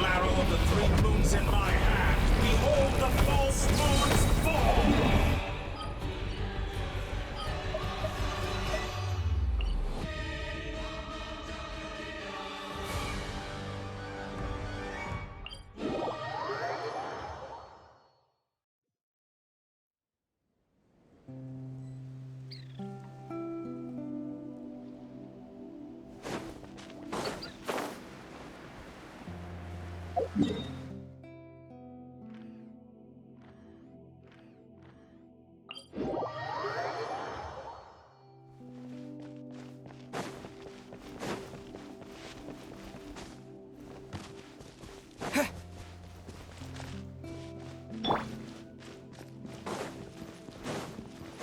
marrow of the three moons in my hand, behold the false moons fall!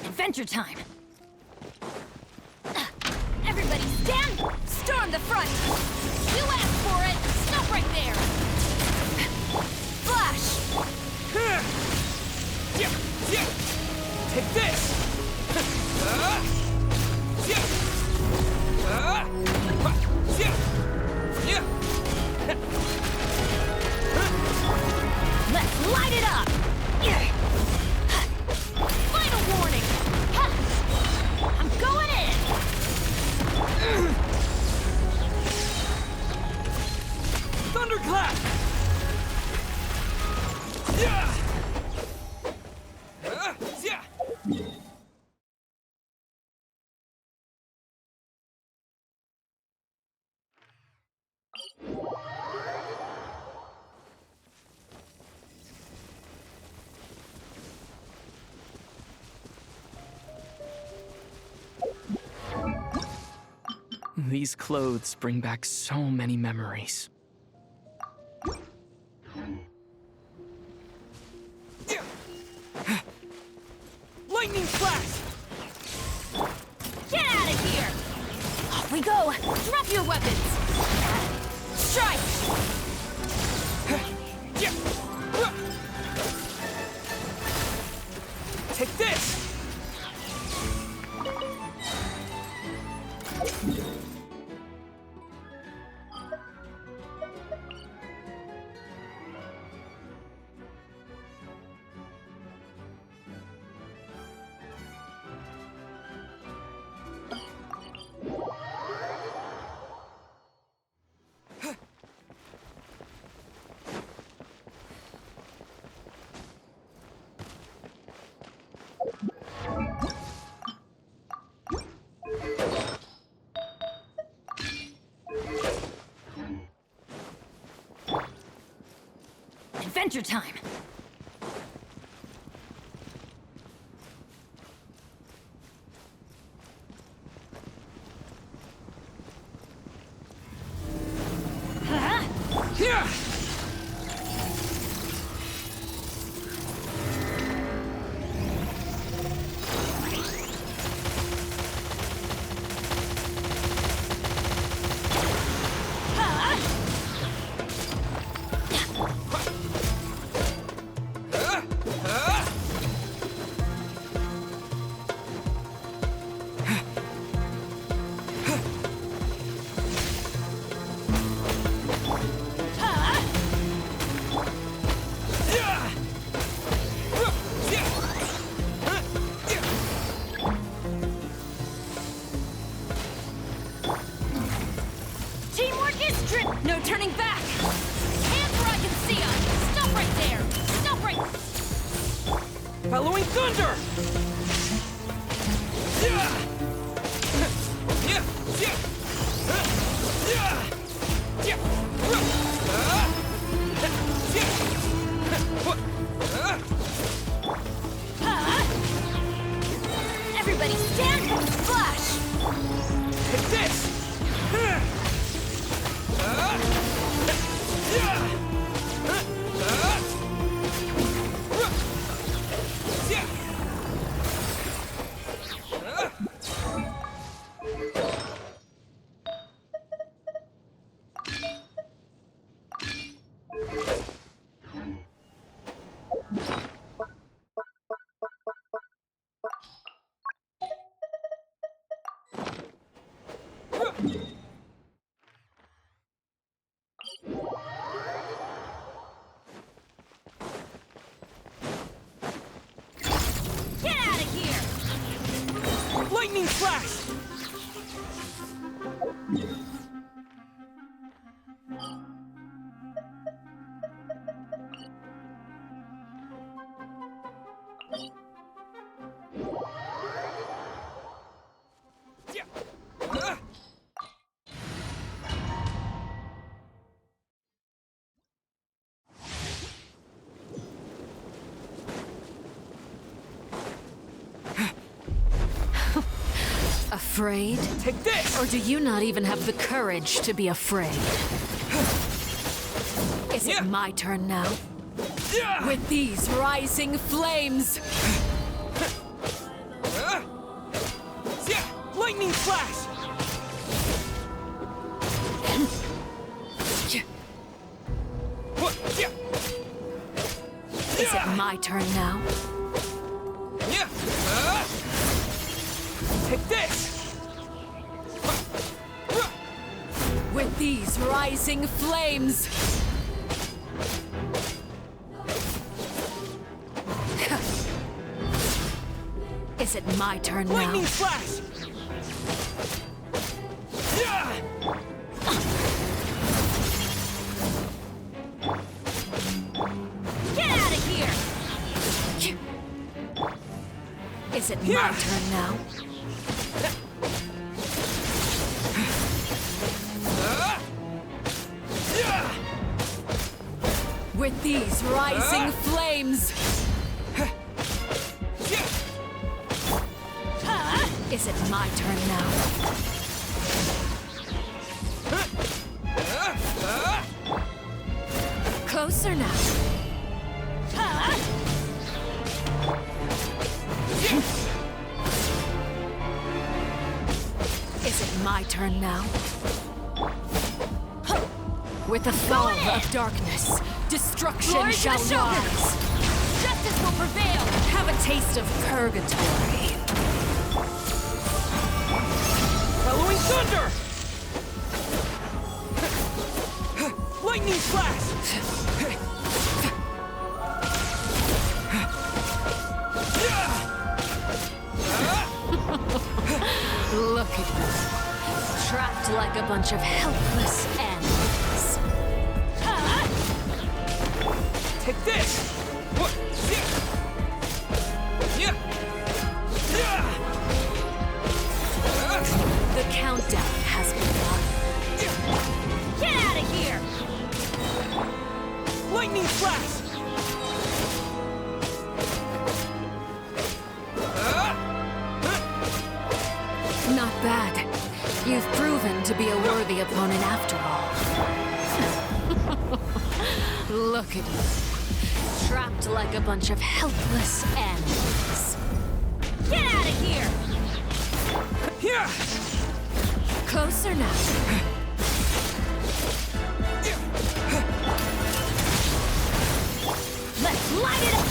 Adventure time! Everybody stand! Storm the front! You asked for it! Stop right there! Flash! Take this! Let's light it up! Final warning! I'm going in! Thunderclap! Yeah! These clothes bring back so many memories. Lightning flash! Get out of here! Off we go! Drop your weapons! Strike! Take this! Adventure time! No turning back! Hands where I can see us! Stop right there! Stop right... Following thunder! Everybody stand! Flash! Take this! Lightning flash! Afraid? Take this! Or do you not even have the courage to be afraid? Is it my turn now? With these rising flames! Lightning flash! Is it my turn now? Take this! With these rising flames! Is it my turn now? Lightning flash! Get out of here! Is it my turn now? With these rising flames! Is it my turn now? Closer now. Is it my turn now? With the fall of darkness, destruction shall rise. Justice will prevail. Have a taste of purgatory. Following thunder! Lightning flash! Look at you. Trapped like a bunch of helpless animals. Take this! The countdown has begun. Get out of here! Lightning flash! Not bad. You've proven to be a worthy opponent after all. Look at you. Trapped like a bunch of helpless animals. Get out of here! Here! Closer now. Let's light it up!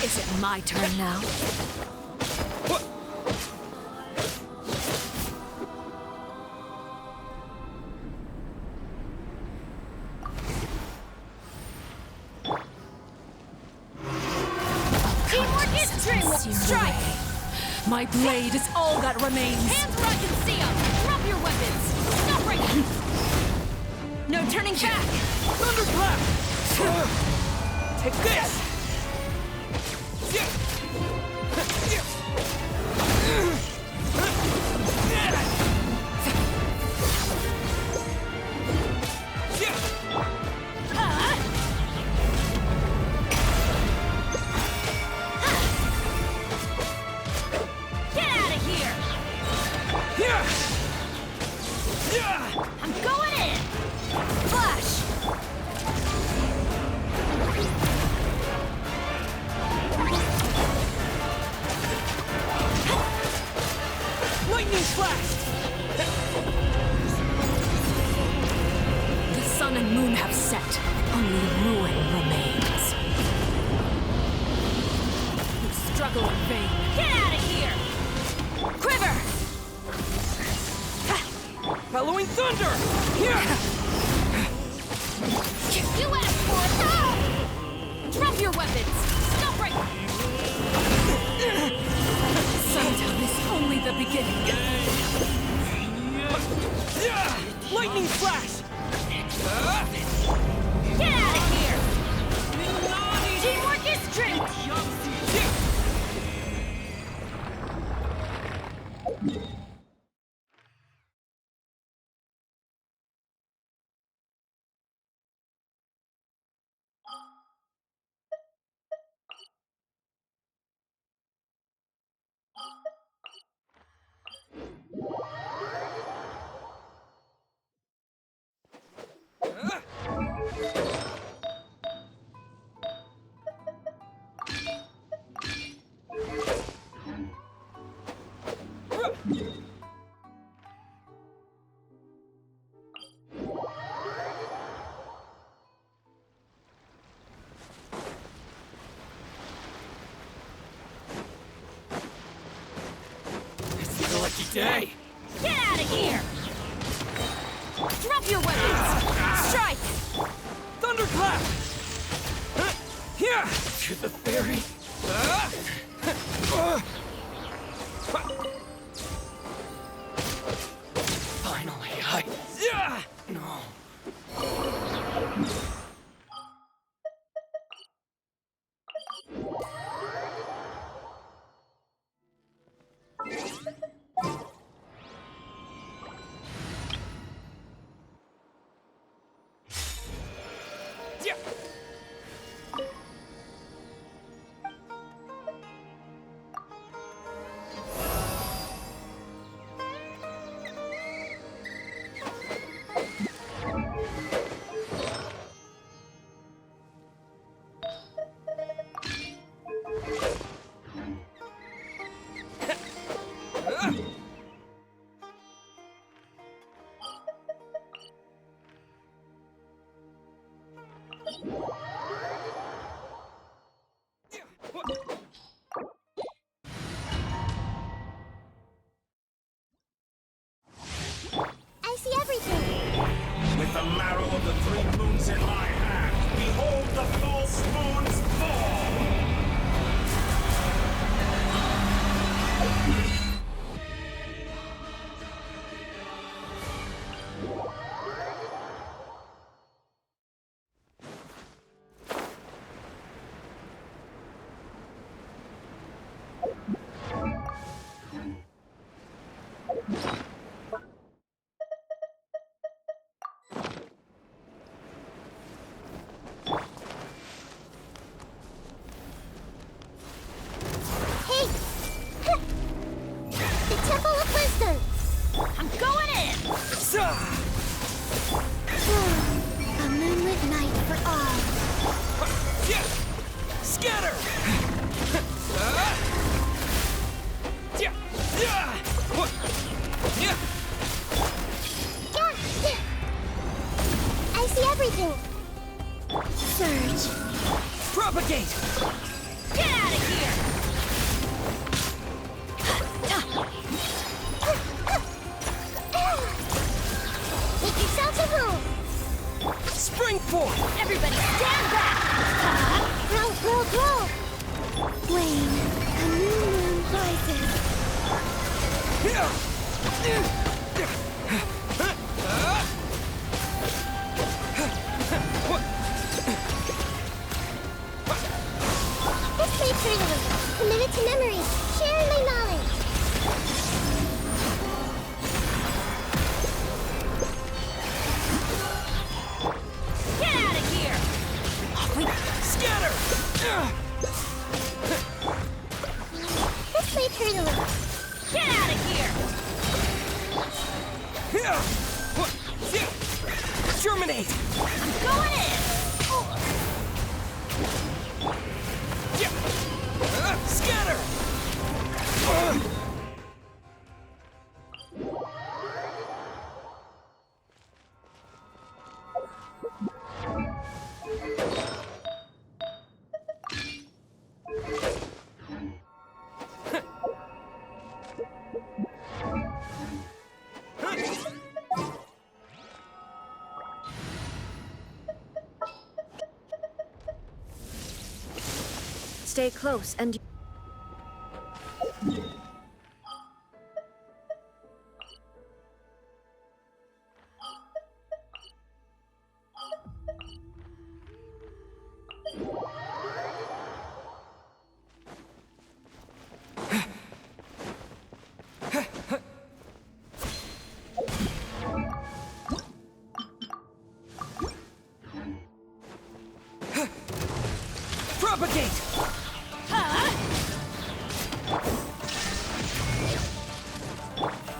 Is it my turn now? Teamwork is dreamwork. Strike! My blade is all that remains. Hands where I can see them. Drop your weapons. Stop right now. No turning back. Thunderclap! Take this! Get out of here! I'm going in! Flash! Lightning flash! The sun and moon have set. Only ruin remains. You struggle in vain. Get out of here! Quiver! Following thunder! Here! You asked for it! Ah! Drop your weapons! Stop right Sundown is only the beginning. Lightning flash! Get out of here! Teamwork is strength! It's a lucky day! Get out of here! Drop your weapons! Strike! Thunderclap! Here! To the fairy! Finally, No. I see everything. With the marrow of the three moons in my hand, behold the false moons fall! Hey! The Temple of Wisdom! I'm going in! A moonlit night for all. Scatter! I see everything. Surge. Propagate! Get out of here! Make yourselves a room. Spring forth! Everybody stand back! Grow, grow, grow. Wane, a new moon rises. This way, Turtle. Committed to memory. Sharing my knowledge. Get out of here! Scatter! This way, Turtle. Get out of here! Germinate! I'm going in! Scatter! Stay close and... Propagate!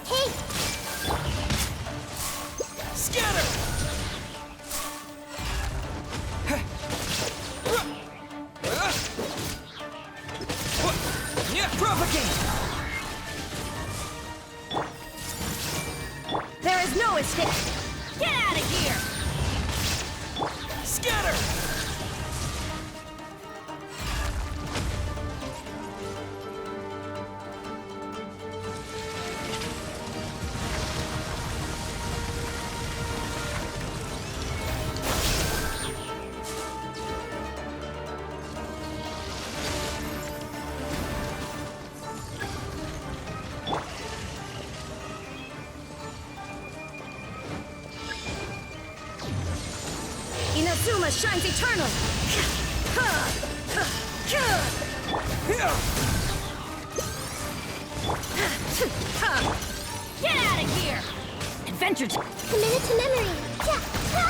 Hey! Scatter! Yeah, propagate! There is no escape! Get out of here! Scatter! Inazuma shines eternal! Here! Get out of here! Adventure time! Committed to memory! Ja! Ha!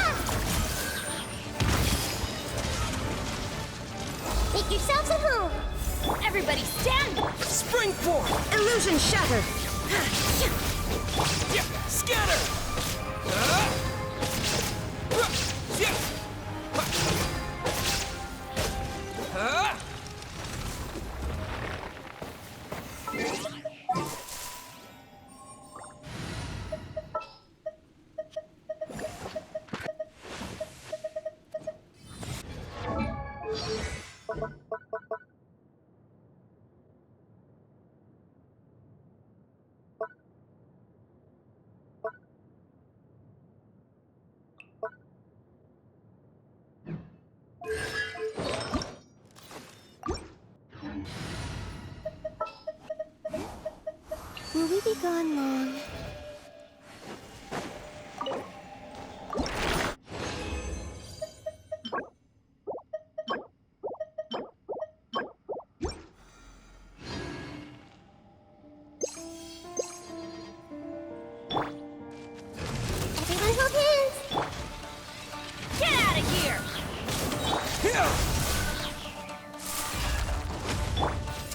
Make yourselves at home! Everybody stand! Spring form! Illusion shattered! Yeah, scatter! Yeah! Will we be gone long? Everyone hold hands! Get out of here! Here!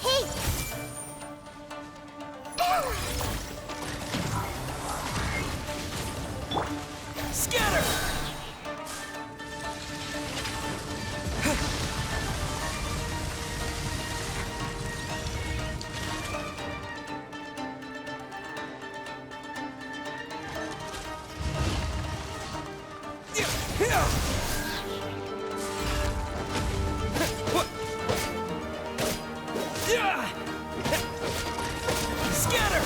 Hey! Scatter! Here! Yeah! Scatter!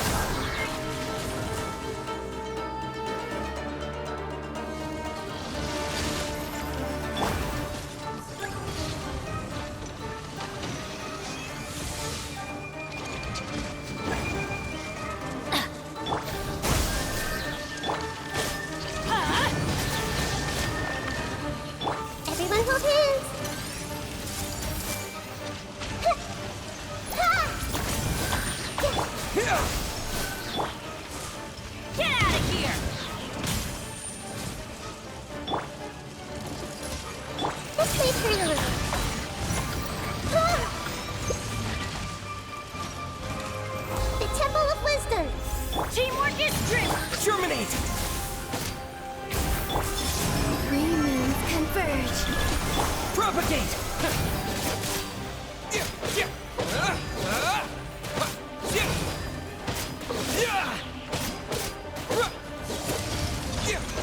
Everyone hold hands! Here! Get out of here! Let's play turn a little. The Temple of Wisdom! Teamwork is drift! Germinate! Three moons converge. Propagate! Yeah! Yeah! Yeah! Yeah!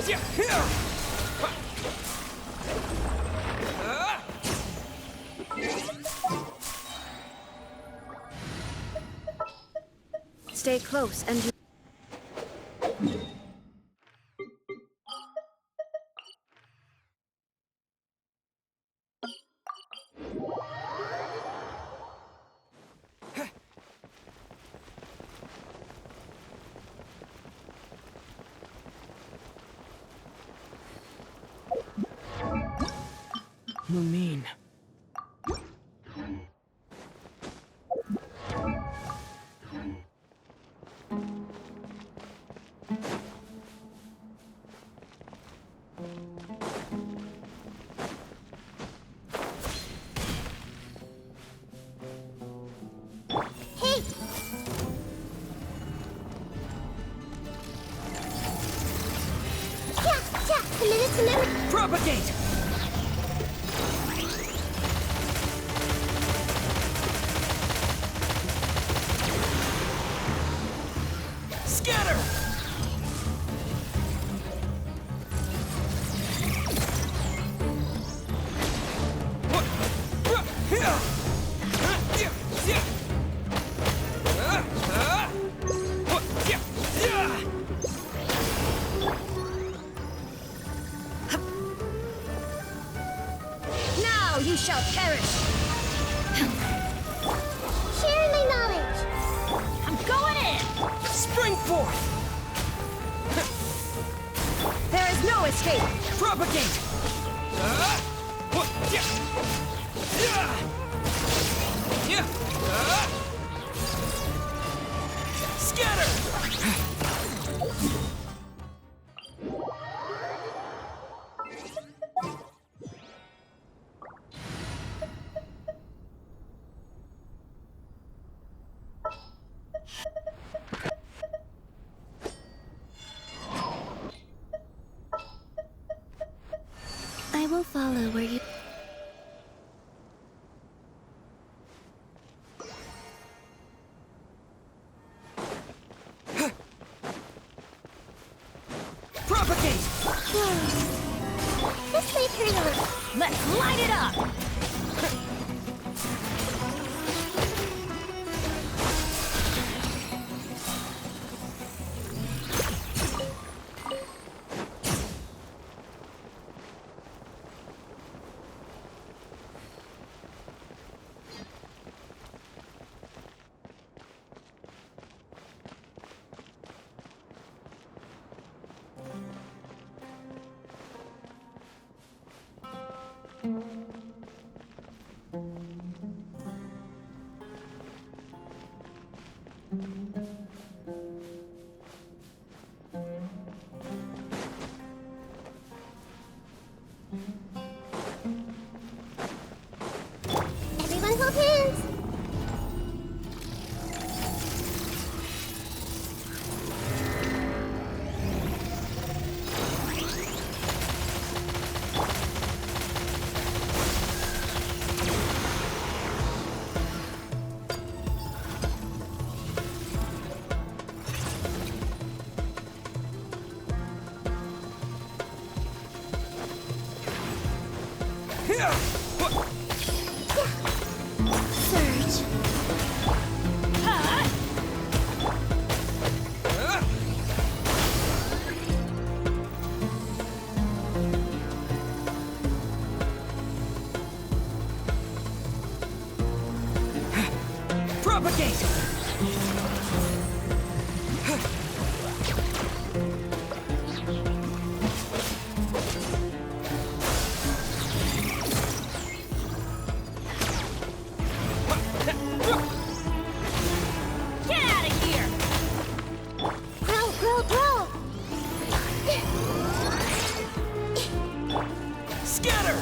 Yeah! Here! Stay close and... Lumine. Hey! Yeah, committed to memory. Propagate! Scatter! Now you shall perish! Share my knowledge. I'm going in! Spring forth! There is no escape! Propagate! Scatter! I will follow where you... Propagate! This may hurt a little. Let's light it up! Everyone hold hands. Surge. Propagate! Get out of here! Grow. Scatter!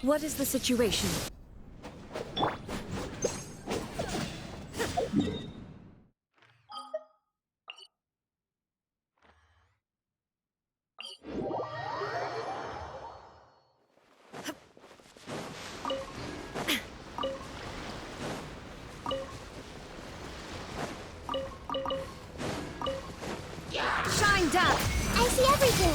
What is the situation? Shine down! I see everything.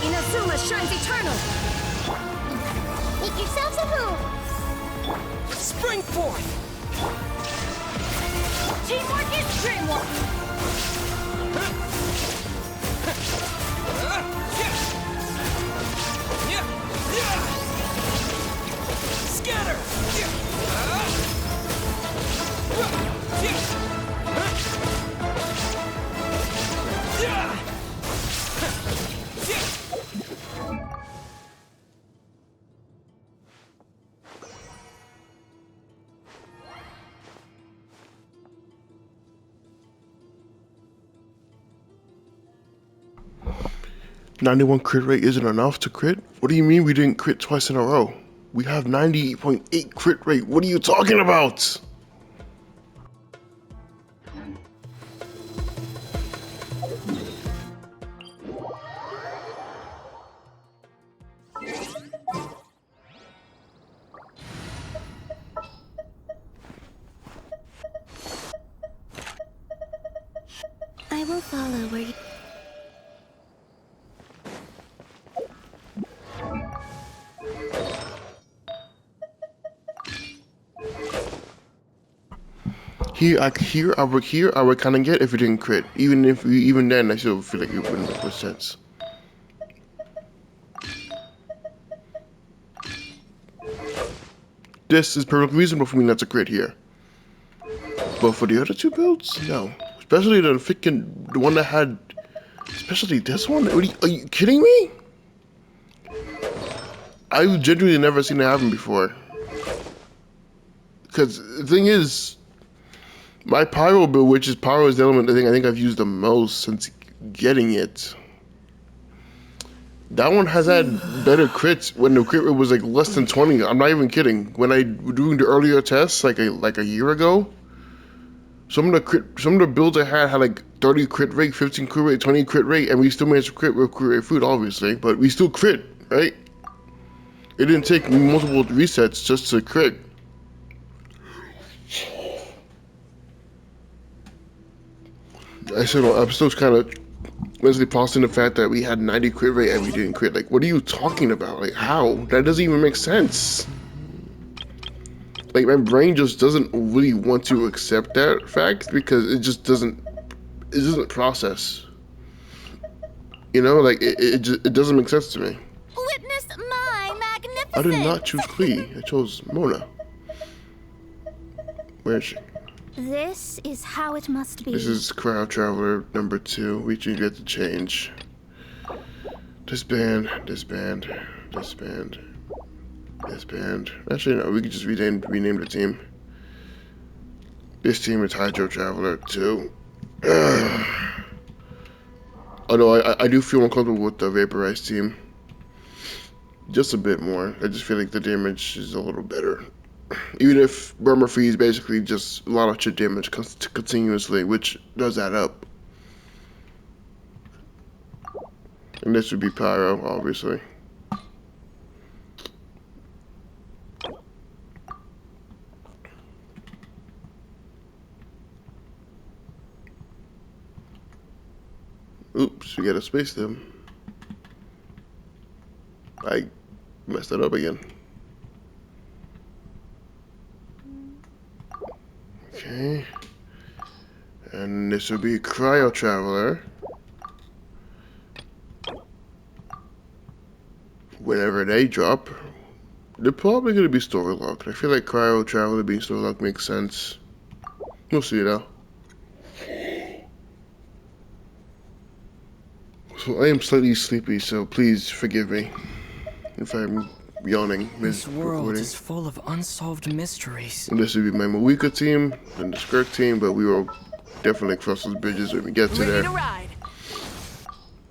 Inazuma shines eternal! Make yourselves at home. Spring forth! Teamwork is dreamwork! Scatter! .91 crit rate isn't enough to crit? What do you mean we didn't crit twice in a row? We have 90.8 crit rate. What are you talking about? I will follow where you... Here, I would kind of get if it didn't crit. Even then, I still feel like it wouldn't make much sense. This is perfectly reasonable for me not to crit here. But for the other two builds, no. Especially the one that had, especially this one. Are you kidding me? I've genuinely never seen it happen before. Because the thing is, my Pyro build, which is Pyro is the element I think I've used the most since getting it. That one has had better crits when the crit rate was like less than 20. I'm not even kidding. When I was doing the earlier tests like a year ago, some of the builds I had like 30 crit rate, 15 crit rate, 20 crit rate, and we still managed to crit with crit rate food, obviously, but we still crit, right? It didn't take multiple resets just to crit. I'm still kind of mentally processing the fact that we had 90 crit rate and we didn't crit. Like, what are you talking about? Like, how? That doesn't even make sense. Like, my brain just doesn't really want to accept that fact because it just doesn't process. You know, like, it doesn't make sense to me. Witness my magnificence! I did not choose Klee. I chose Mona. Where is she? This is how it must be. This is Crowd Traveler number 2. We should get to change. Disband, disband, disband, disband. Actually, no, we could just rename the team. This team is Hydro Traveler 2. Although I do feel uncomfortable with the Vaporized team. Just a bit more. I just feel like the damage is a little better. Even if Burma Free is basically just a lot of chip damage continuously, which does add up. And this would be Pyro, obviously. Oops, we gotta space them. I messed it up again. Okay. And this would be Cryo Traveler. Whenever they drop, they're probably going to be story locked. I feel like Cryo Traveler being story locked makes sense. We'll see though. So I am slightly sleepy, so please forgive me if I'm yawning This world mid-recording. is full of unsolved mysteries. And this would be my Moika team and the Skirk team, but we will definitely cross those bridges when we get to there. ride.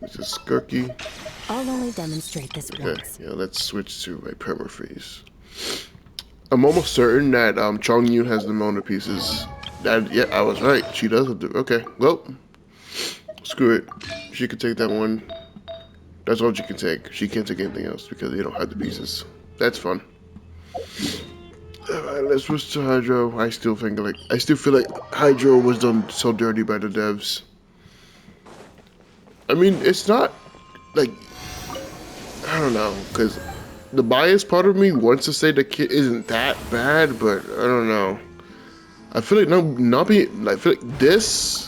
This is Skirky. I'll only demonstrate this Okay, once. yeah, let's switch to my permafreeze. I'm almost certain that Chong Yun has the Mona pieces. Yeah, I was right. She does have the. Okay, well, screw it. She could take that one. That's all she can take. She can't take anything else because they don't have the pieces. That's fun. Alright, let's switch to Hydro. I still feel like Hydro was done so dirty by the devs. I mean, it's not like, I don't know, because the bias part of me wants to say the kit isn't that bad, but I don't know. I feel like I feel like this.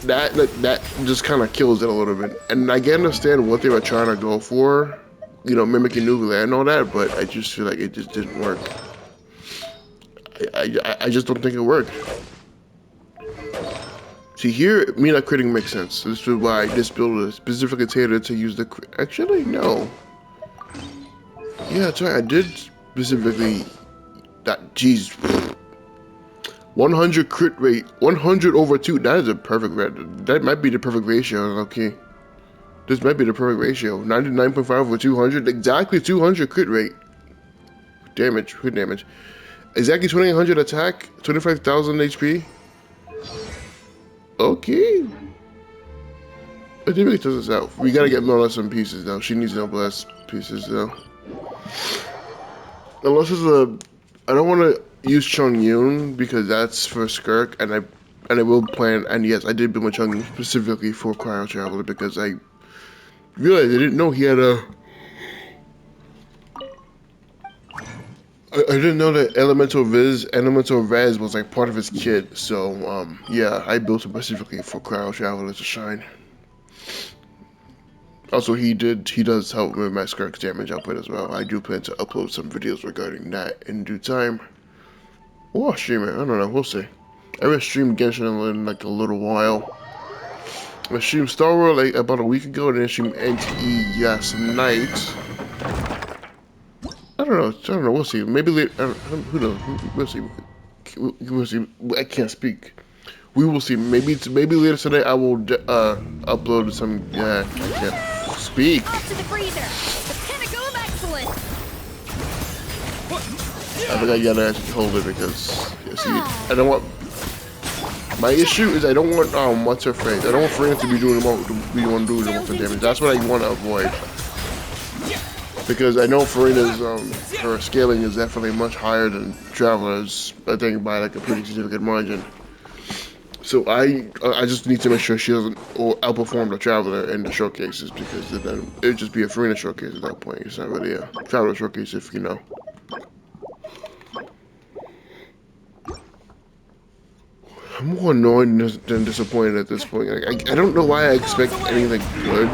That just kind of kills it a little bit, and I can understand what they were trying to go for, you know, mimicking Nuclear and all that, but I just feel like it just didn't work. I just don't think it worked. See, here, me not critting makes sense. This is why this build is specifically tailored to use the crit. Actually, no. Yeah, that's right. I did specifically. That, jeez. 100 crit rate, 100 over 2, that is a perfect rate. That might be the perfect ratio, okay. This might be the perfect ratio. 99.5 over 200, exactly 200 crit rate. Damage, crit damage. Exactly 2800 attack, 25,000 HP. Okay. I think it does this out. We gotta get Mona some pieces though. She needs Noblesse pieces though. Unless it's a, I don't want to use Chung Yun because that's for Skirk, and I will plan. And yes, I did build my Chung Yun specifically for Cryo Traveler because I realized I didn't know he had a. I didn't know that Elemental Res was like part of his kit. So yeah, I built it specifically for Cryo Traveler to shine. Also, he does help with my Skirk's damage output as well. I do plan to upload some videos regarding that in due time. Or I'll stream it, I don't know, we'll see. I haven't streamed Genshin in like a little while. I streamed Star Wars like about a week ago, and then I streamed NTE last night. I don't know, we'll see. Maybe later, who knows, we'll see. I can't speak. We will see. Maybe later today I will upload some, I can't speak. Off to the freezer. The pinnacle of excellence. I think I gotta actually hold it because, yeah, see, I don't want, my issue is I don't want, what's her face? I don't want Farina to be doing the most damage. That's what I want to avoid. Because I know Farina's, her scaling is definitely much higher than Traveler's, I think by like a pretty significant margin. So I just need to make sure she doesn't outperform the Traveler in the showcases, because then it would just be a Farina showcase at that point. It's not really a Traveler showcase, if you know. I'm more annoyed than disappointed at this point. Like, I don't know why I expect anything good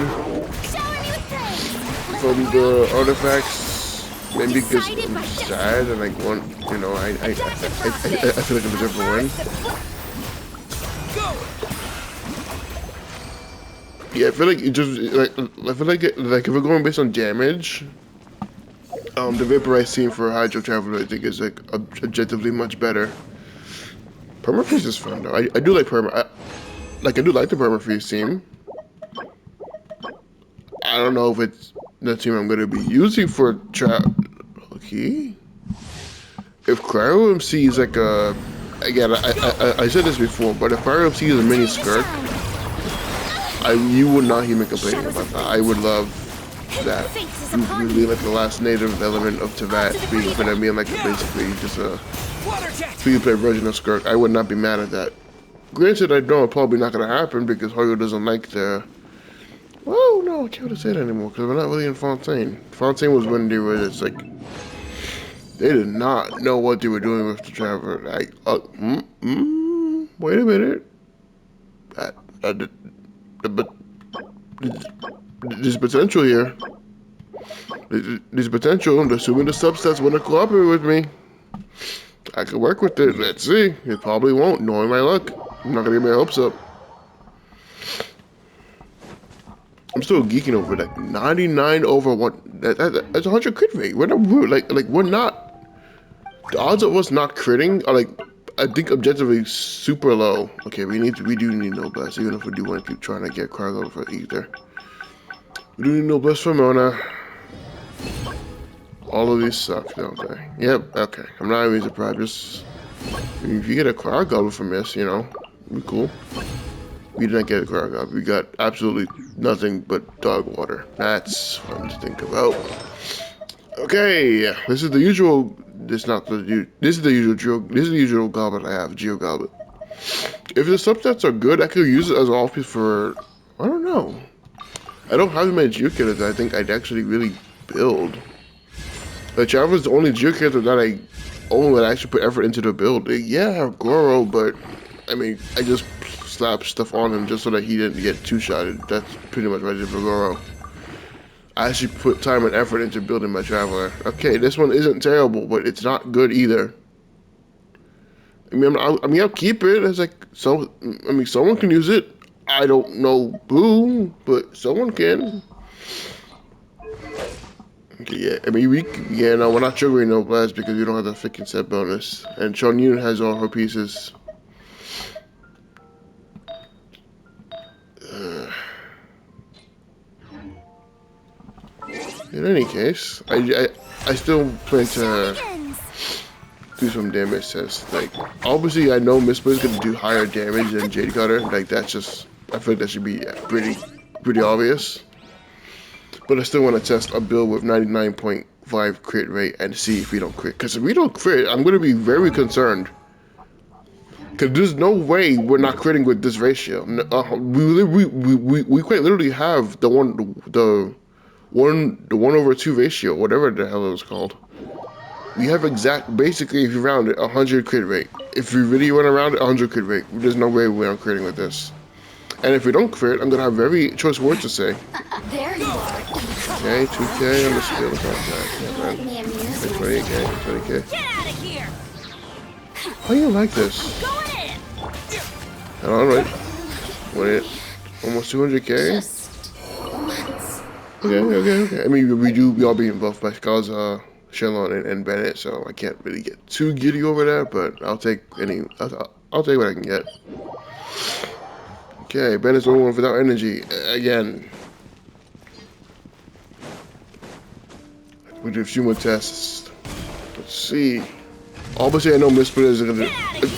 from the artifacts. Maybe because I'm sad and like want, you know, I feel like I deserve a win. Yeah, I feel like it just I feel like if we're going based on damage, the Vaporized team for Hydro Traveler I think is like objectively much better. Permafreeze is fun though. I do like I do like the Permafreeze team. I don't know if it's the team I'm gonna be using for Okay. If Cryo MC is like a again I said this before, but if Cryo MC is a mini Skirk, you would not hear me complaining about that. I would love that. Really like the last native element of Tevat being gonna be like basically just a free-to-play version of Skirk. I would not be mad at that. Granted, I know it's probably not gonna happen because Hoyo doesn't like the. Oh no, I can't say that anymore because we're not really in Fontaine. Fontaine was when they were just like they did not know what they were doing with the Traveler. Like, wait a minute. But there's potential here. There's potential. Assuming the subsets want to cooperate with me, I could work with it. Let's see. It probably won't, knowing my luck. I'm not gonna get my hopes up. I'm still geeking over that 99 over one. That's 100 crit rate. We're not we're not. The odds of us not critting are like I think objectively super low. Okay, we do need no blast, even if we do want to keep trying to get cargo for Aether. We do need no blast for Mona. All of these suck, don't they? Yep, okay. I'm not even surprised. Just if you get a Cloud Goblin from this, you know, it'd be cool. We didn't get a Cloud Goblin. We got absolutely nothing but dog water. That's fun to think about. Okay, this is the usual. This is the usual goblet I have, Geo Goblet. If the subsets are good, I could use it as an off-piece for. I don't know. I don't have many Geocaches that I think I'd actually really build. The Traveler is the only Geocache that I actually put effort into the build. Yeah, I have Goro, but I mean, I just slapped stuff on him just so that he didn't get two-shotted. That's pretty much what I did for Goro. I actually put time and effort into building my Traveler. Okay, this one isn't terrible, but it's not good either. I mean, I'll keep it. It's like someone can use it. I don't know who, but someone can. Okay, yeah. I mean, no, we're not triggering no blast because we don't have the freaking set bonus, and Chonyun has all her pieces. In any case, I still plan to do some damage tests. Like, obviously, I know Mist Blade is gonna do higher damage than Jade Cutter. Like, that's just, I feel like that should be pretty obvious. But I still want to test a build with 99.5 crit rate and see if we don't crit. Because if we don't crit, I'm gonna be very concerned. Because there's no way we're not critting with this ratio. We quite literally have the 1/2 ratio, whatever the hell it was called. We have basically, if you round it, 100 crit rate. If we really want to round it, 100 crit rate. There's no way we're not critting with this. And if we don't crit, I'm gonna have very choice words to say. There you are. Okay, 2K on the skill contract. 28K, 20K. Get out of here. How do you like this? Going in. Alright. Wait, almost 200K? Okay. I mean, we all being buffed by Skaz, Shenlong, and Bennett, so I can't really get too giddy over that, but I'll take I'll take what I can get. Okay, Bennett's the only one without energy. Again. We do a few more tests. Let's see. Obviously, I know Miss Splitter is going to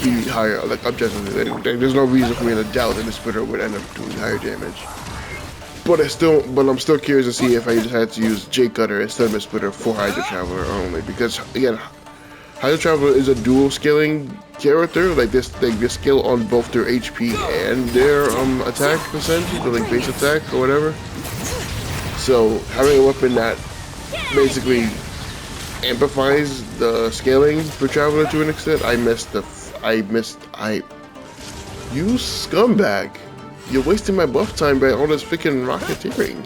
be higher, like objectively. There's no reason for me to doubt that Miss Splitter would end up doing higher damage. But I'm still curious to see if I just had to use Jade Cutter instead of Miss Splitter for Hydro Traveler only, because again, Hydro Traveler is a dual scaling character. Like they scale on both their HP and their attack percentage, or like base attack or whatever. So having a weapon that basically amplifies the scaling for Traveler to an extent, you scumbag. You're wasting my buff time by all this freaking rocketeering.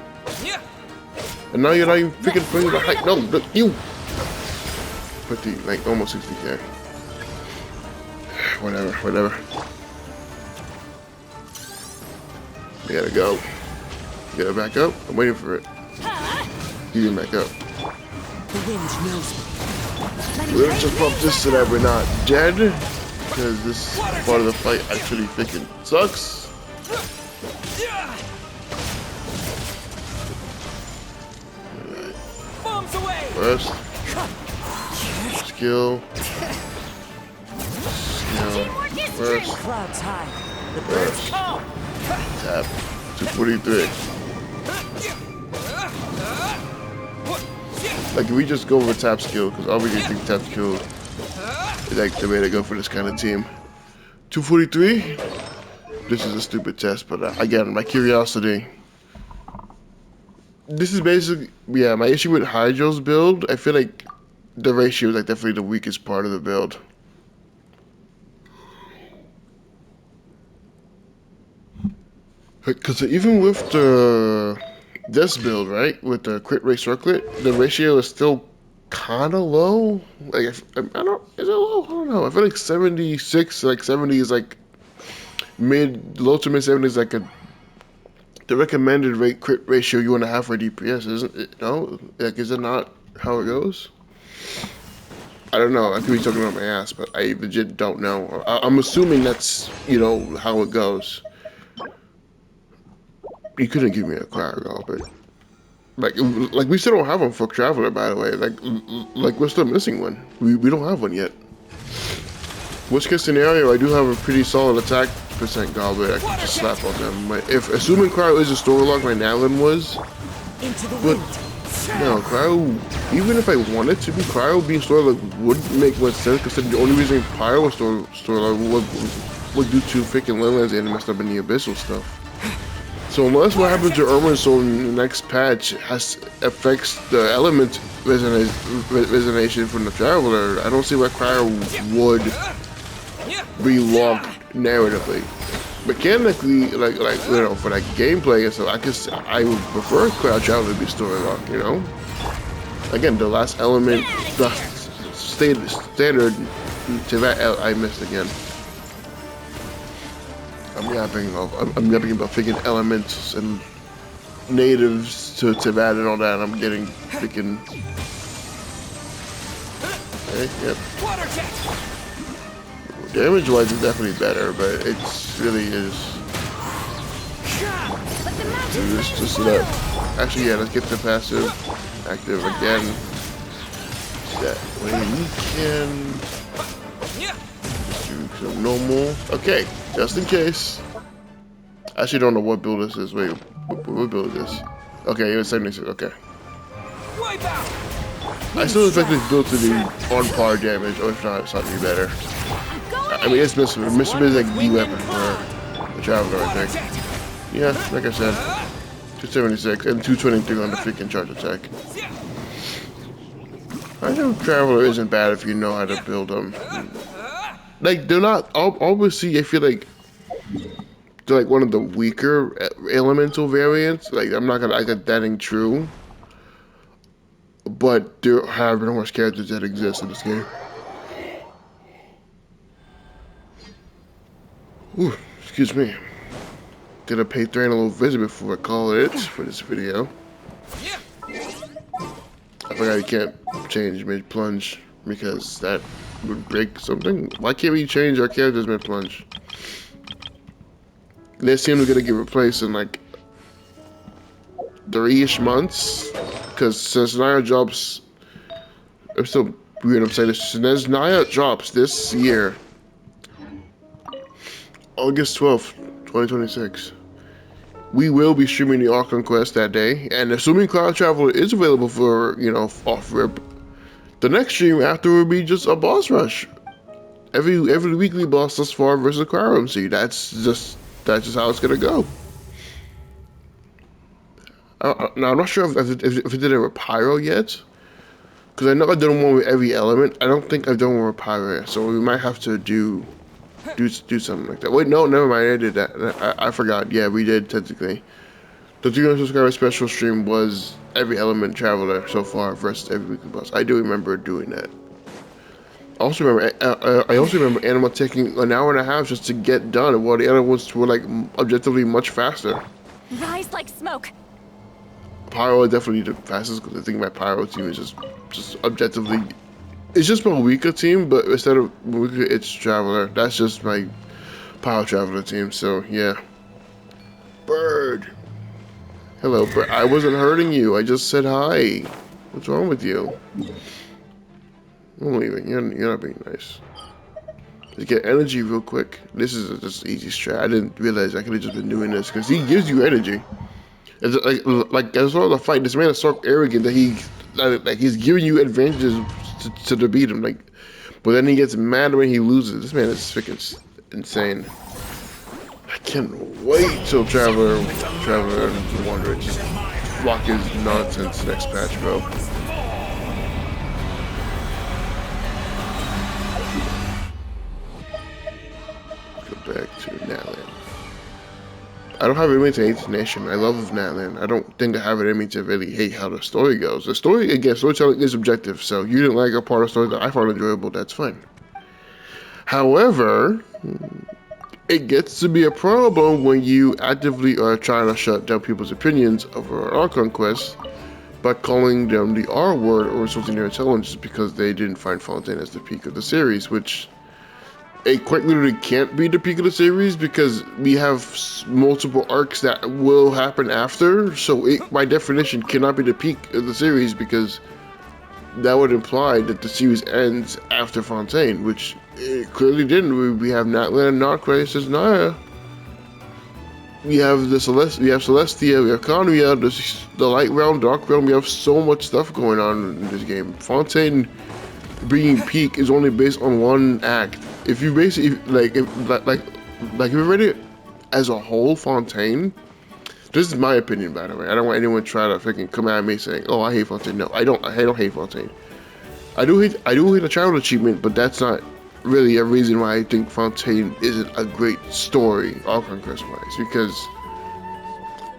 And now you're not even freaking bringing the height. No, look, you. 50, like almost 60K. Whatever. We gotta go. Get it back up. I'm waiting for it. You can back up. The wind knows me. We'll just pump this so that we're not dead. Because this part of the fight actually freaking sucks. Bombs away! First. Skill. First. Clouds high. The birds come. Tap. 243. Like, if we just go over tap skill, because I already think tap skill is like the way to go for this kind of team. 243. This is a stupid test, but again, my curiosity. This is basically, yeah, my issue with Hydro's build. I feel like the ratio is like definitely the weakest part of the build. Because even with this build, right, with the crit rate circlet, the ratio is still kind of low. Like, is it low? I don't know. I feel like 76, like 70 is like low to mid 70s, like the recommended crit ratio you want to have for DPS, isn't it? No, like, is it not how it goes? I don't know. I could be talking about my ass, but I legit don't know. I'm assuming that's, you know, how it goes. You couldn't give me a cryo, but like we still don't have one for Traveler, by the way. Like we're still missing one. We don't have one yet. Worst case scenario, I do have a pretty solid attack percent goblet. I can just slap on them. If assuming cryo is a store lock, my Nalin was. Into the But wind. no, cryo. Even if I wanted to be cryo, being store lock would make more sense. Because the only reason Pyro was store lock would do to freaking Leyland's and messed up in the abyssal stuff. So unless what happens to Irma's Soul in the next patch affects the element resonation from the Traveler, I don't see why cryo would be locked narratively. Mechanically, like you know, for like gameplay and stuff, I would prefer cryo Traveler to be story locked. You know, again, the last element, the standard to that I missed again. I'm yapping about freaking elements and natives to that and all that. I'm getting freaking. Okay, yep. Damage wise is definitely better, but it really is. Just that. Actually, yeah, let's get the passive active again. That way we can do some normal. Okay, just in case. I actually don't know what build this is. Wait, what build is this? Okay, it was 76. Okay. I still expect this build to be on par damage, or if not, slightly better. I mean, it's Mr. is like the weapon for the Traveler, I think. Yeah, like I said, 276 and 223 on the freaking charge attack. I know Traveler isn't bad if you know how to build them. Like, they're not, obviously, I feel like they're like one of the weaker elemental variants. Like, I'm not gonna, that ain't true. But there have numerous characters that exist in this game. Ooh, excuse me. Gonna pay Thrain a little visit before I call it for this video. I forgot you can't change mid-plunge because that would break something. Why can't we change our characters mid-plunge? They seem to gonna get replaced in like 3-ish months. Because Snezhnaya drops. I'm still weird. I'm saying this. Snezhnaya drops this year, August 12th, 2026. We will be streaming the Ark Conquest that day, and assuming Cloud Traveler is available for, you know, off rip, the next stream after will be just a boss rush. Every weekly boss thus far versus Cryo MC. That's just how it's gonna go. Now, I'm not sure if it did it with Pyro yet. Because I know I've done one with every element. I don't think I've done one with Pyro yet. So we might have to do something like that. Wait, no, never mind. I did that. I forgot. Yeah, we did, technically. The 300 subscriber special stream was every element Traveler so far versus every weekly boss. I do remember doing that. I also remember Animal taking an hour and a half just to get done, while the other ones were like objectively much faster. Rise like smoke. Pyro is definitely the fastest because I think my Pyro team is just objectively, it's just my weaker team, but instead of weaker, it's Traveler. That's just my Pyro Traveler team. So yeah. Bird. Hello, Bird. I wasn't hurting you. I just said hi. What's wrong with you? I'm leaving. You're not being nice. Let's get energy real quick. This is just easy strat. I didn't realize I could have just been doing this because he gives you energy. It's like as well as the fight, this man is so arrogant that he's giving you advantages to beat him. Like, but then he gets mad when he loses. This man is freaking insane. I can't wait till Traveler and Wanderer just block his nonsense next patch, bro. Go back to Natlan. I don't have it in me to hate the nation. I love Natlan. I don't think I have it in me to really hate how the story goes. The story, again, storytelling is objective. So you didn't like a part of the story that I found enjoyable, that's fine. However, it gets to be a problem when you actively are trying to shut down people's opinions of our conquest by calling them the R word or insulting their intelligence because they didn't find Fontaine as the peak of the series, which it quite literally can't be the peak of the series because we have multiple arcs that will happen after, so it by definition cannot be the peak of the series because that would imply that the series ends after Fontaine, which it clearly didn't. We have Natlan, Noctray, Snezhnaya. We have we have Celestia, we have Conria, the Light Realm, Dark Realm. We have so much stuff going on in this game. Fontaine being peak is only based on one act. If you basically like if you read it as a whole, Fontaine. This is my opinion, by the way. I don't want anyone to try to freaking come at me saying, "Oh, I hate Fontaine." No, I don't hate Fontaine. I do hate the child achievement, but that's not really a reason why I think Fontaine isn't a great story, all conquest wise. Because,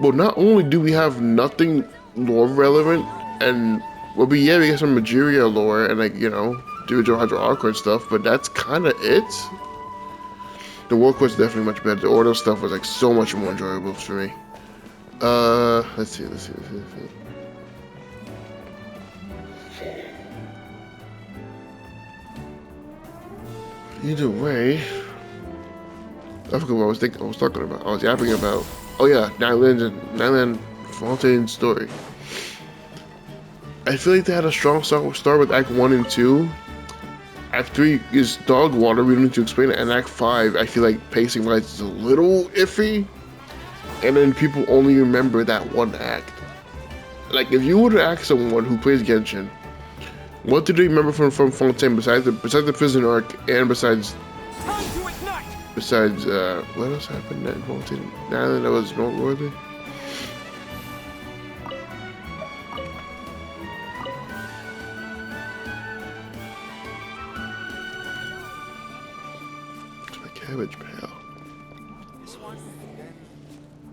well, not only do we have nothing lore relevant, and well, we get some Mageria lore and like the original Hydro Arc and stuff, but that's kind of it. The war quest is definitely much better. The Ordo stuff was like so much more enjoyable for me. Let's see. Either way, I forgot what I was talking about. I was yapping about, oh yeah, Natlan Fontaine's story. I feel like they had a strong start with Act 1 and 2. Act 3 is dog water, we don't need to explain it. And Act 5, I feel like pacing wise is a little iffy. And then people only remember that one act. Like, if you were to ask someone who plays Genshin, what do they remember from Fontaine besides the prison arc and besides what else happened at Fontaine? That was noteworthy. It's my cabbage pal. This one, then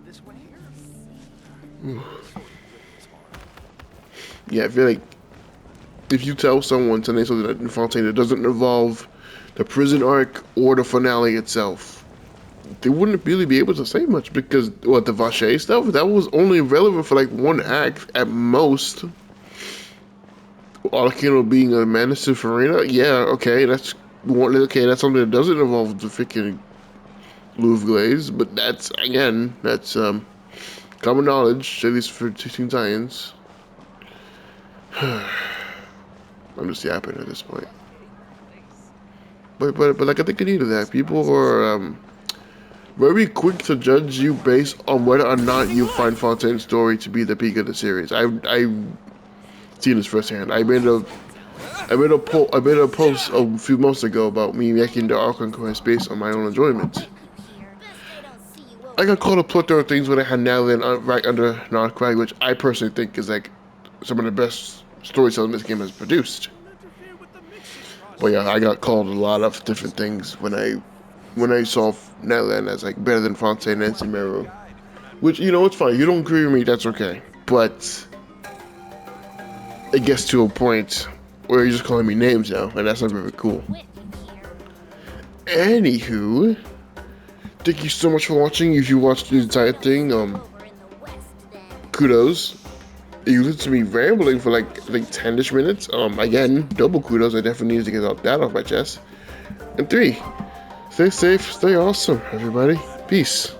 this one here. Yeah, I feel like if you tell someone something in Fontaine that doesn't involve the prison arc or the finale itself, they wouldn't really be able to say much because the Vache stuff, that was only relevant for like one act at most. Arcano being a menace to Farina, yeah, okay, that's something that doesn't involve the freaking Louvre Glaze, but that's common knowledge, at least for Teen Titans. I'm just yapping at this point. But like I think I needed that. People are very quick to judge you based on whether or not you find Fontaine's story to be the peak of the series. I've seen this firsthand. I made a post a few months ago about me making the Archon quest based on my own enjoyment. I got caught a plethora of things when I had Natlan right under Noctray, which I personally think is like some of the best storytelling this game has produced. But yeah, I got called a lot of different things when I saw Natlan as like better than Fontaine and Cimeru. Which, it's fine. You don't agree with me, that's okay. But it gets to a point where you're just calling me names now, and that's not very cool. Anywho, thank you so much for watching. If you watched the entire thing, kudos. You listened to me rambling for like 10ish minutes. Again, double kudos. I definitely need to get that off my chest. And 3, stay safe, stay awesome, everybody. Peace.